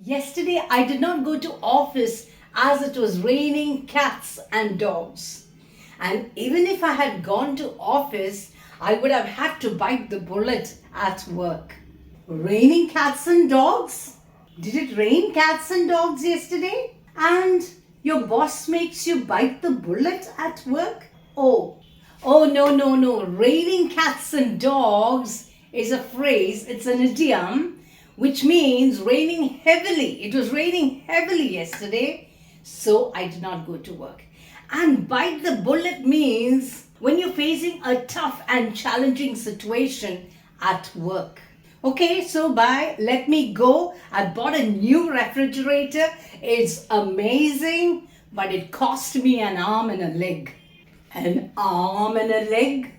Yesterday, I did not go to office as it was raining cats and dogs. And even if I had gone to office, I would have had to bite the bullet at work. Raining cats and dogs? Did it rain cats and dogs yesterday? And your boss makes you bite the bullet at work? Oh, no. Raining cats and dogs is a phrase, it's an idiom, which means raining heavily. It was raining heavily yesterday, so I did not go to work. And bite the bullet means when you're facing a tough and challenging situation at work. Okay, so bye. Let me go. I bought a new refrigerator. It's amazing, but it cost me an arm and a leg. An arm and a leg?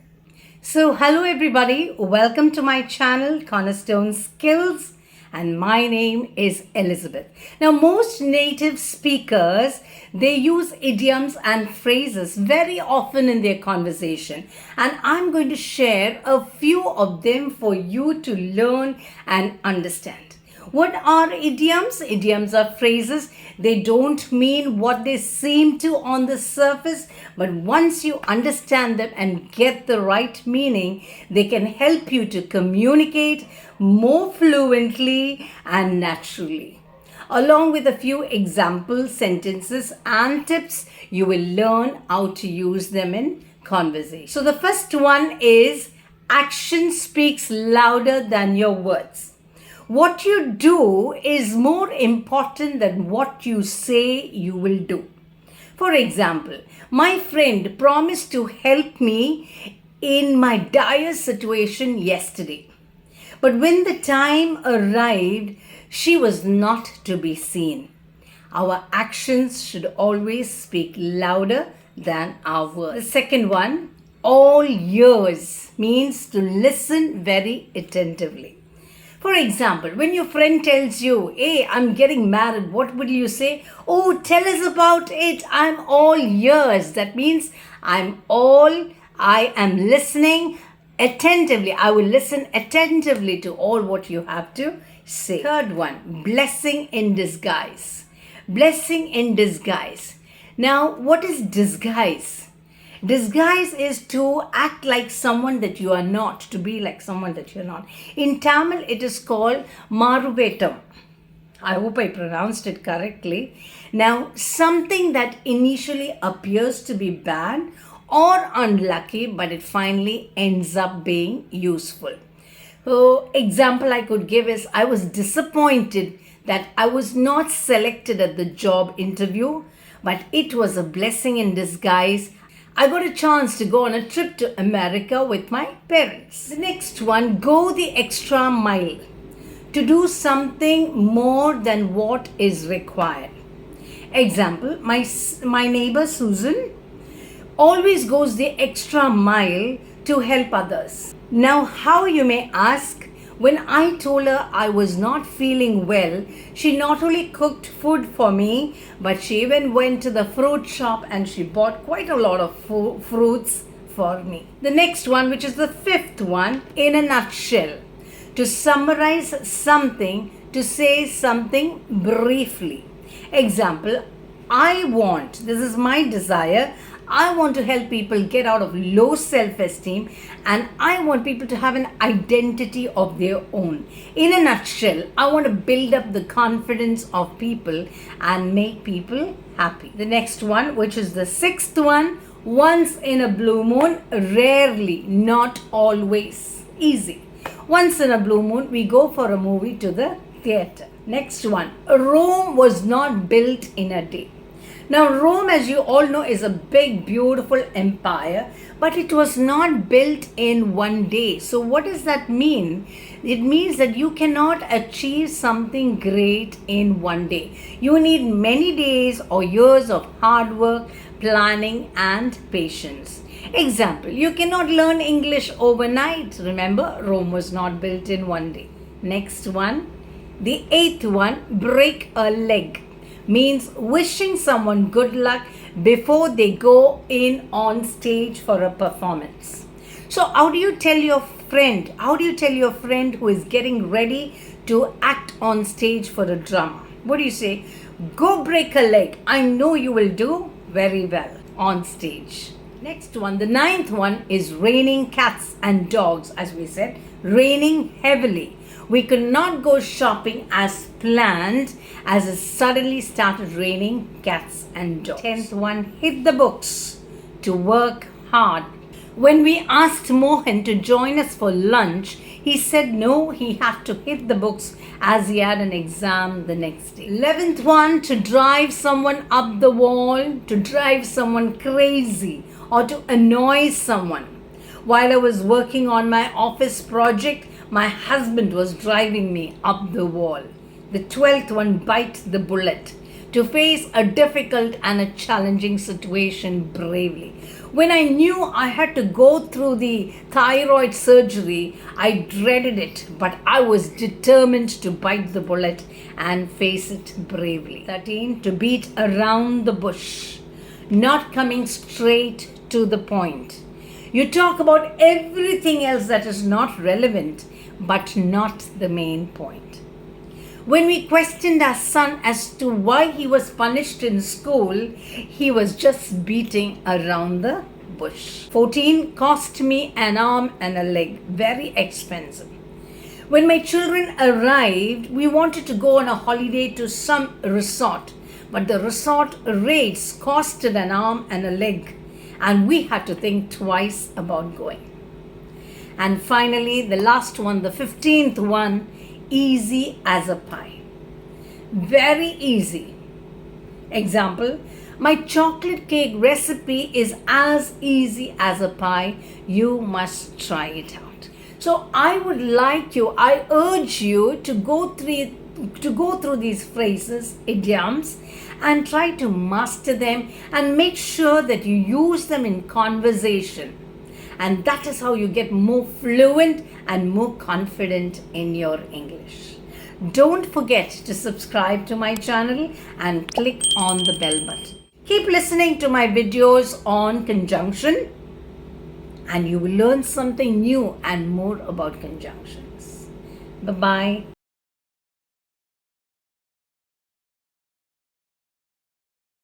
So, hello everybody. Welcome to my channel, Cornerstone Skills. And my name is Elizabeth. Now, most native speakers, they use idioms and phrases very often in their conversation. And I'm going to share a few of them for you to learn and understand. What are idioms? Idioms are phrases. They don't mean what they seem to on the surface, but once you understand them and get the right meaning, they can help you to communicate more fluently and naturally. Along with a few example sentences and tips, you will learn how to use them in conversation. So the first one is action speaks louder than your words. What you do is more important than what you say you will do. For example, my friend promised to help me in my dire situation yesterday. But when the time arrived, she was not to be seen. Our actions should always speak louder than our words. The second one, all ears, means to listen very attentively. For example, when your friend tells you, hey, I'm getting married, what would you say? Oh, tell us about it. I'm all ears. That means I am listening attentively. I will listen attentively to all what you have to say. Third one, blessing in disguise. Blessing in disguise. Now, what is disguise? Disguise is to act like someone that you are not, to be like someone that you're not. In Tamil, it is called maruvetam. I hope I pronounced it correctly. Now, something that initially appears to be bad or unlucky, but it finally ends up being useful. So, example I could give is I was disappointed that I was not selected at the job interview, but it was a blessing in disguise. I got a chance to go on a trip to America with my parents. The next one, go the extra mile. To do something more than what is required. Example, my neighbor Susan always goes the extra mile to help others. Now, how, you may ask? When I told her I was not feeling well, she not only cooked food for me, but she even went to the fruit shop and she bought quite a lot of fruits for me. The next one, which is the fifth one, in a nutshell. To summarize something, to say something briefly. Example, this is my desire, I want to help people get out of low self-esteem and I want people to have an identity of their own. In a nutshell, I want to build up the confidence of people and make people happy. The next one, which is the sixth one, once in a blue moon, rarely, not always. Easy. Once in a blue moon, we go for a movie to the theater. Next one, Rome was not built in a day. Now, Rome, as you all know, is a big, beautiful empire, but it was not built in one day. So what does that mean? It means that you cannot achieve something great in one day. You need many days or years of hard work, planning, and patience. Example, you cannot learn English overnight. Remember, Rome was not built in one day. Next one, the eighth one, break a leg. Means wishing someone good luck before they go in on stage for a performance. So how do you tell your friend who is getting ready to act on stage for a drama. What do you say? Go break a leg. I know you will do very well on stage. Next one, the ninth one is raining cats and dogs. As we said, raining heavily. We could not go shopping as planned as it suddenly started raining cats and dogs. Tenth one, hit the books. To work hard. When we asked Mohan to join us for lunch, he said no, he had to hit the books as he had an exam the next day. 11th one, to drive someone up the wall, to drive someone crazy, or to annoy someone. While I was working on my office project, my husband was driving me up the wall. The 12th one, bite the bullet. To face a difficult and a challenging situation bravely. When I knew I had to go through the thyroid surgery, I dreaded it, but I was determined to bite the bullet and face it bravely. 13, to beat around the bush, not coming straight to the point. You talk about everything else that is not relevant, but not the main point. When we questioned our son as to why he was punished in school, he was just beating around the bush. 14, cost me an arm and a leg. Very expensive. When my children arrived, we wanted to go on a holiday to some resort, but the resort rates costed an arm and a leg, and we had to think twice about going. And finally, the last one, the 15th one, easy as a pie. Very easy. Example, my chocolate cake recipe is as easy as a pie. You must try it out. So I urge you to go through these phrases, idioms, and try to master them and make sure that you use them in conversation. And that is how you get more fluent and more confident in your English. Don't forget to subscribe to my channel and click on the bell button. Keep listening to my videos on conjunction and you will learn something new and more about conjunctions. Bye-bye.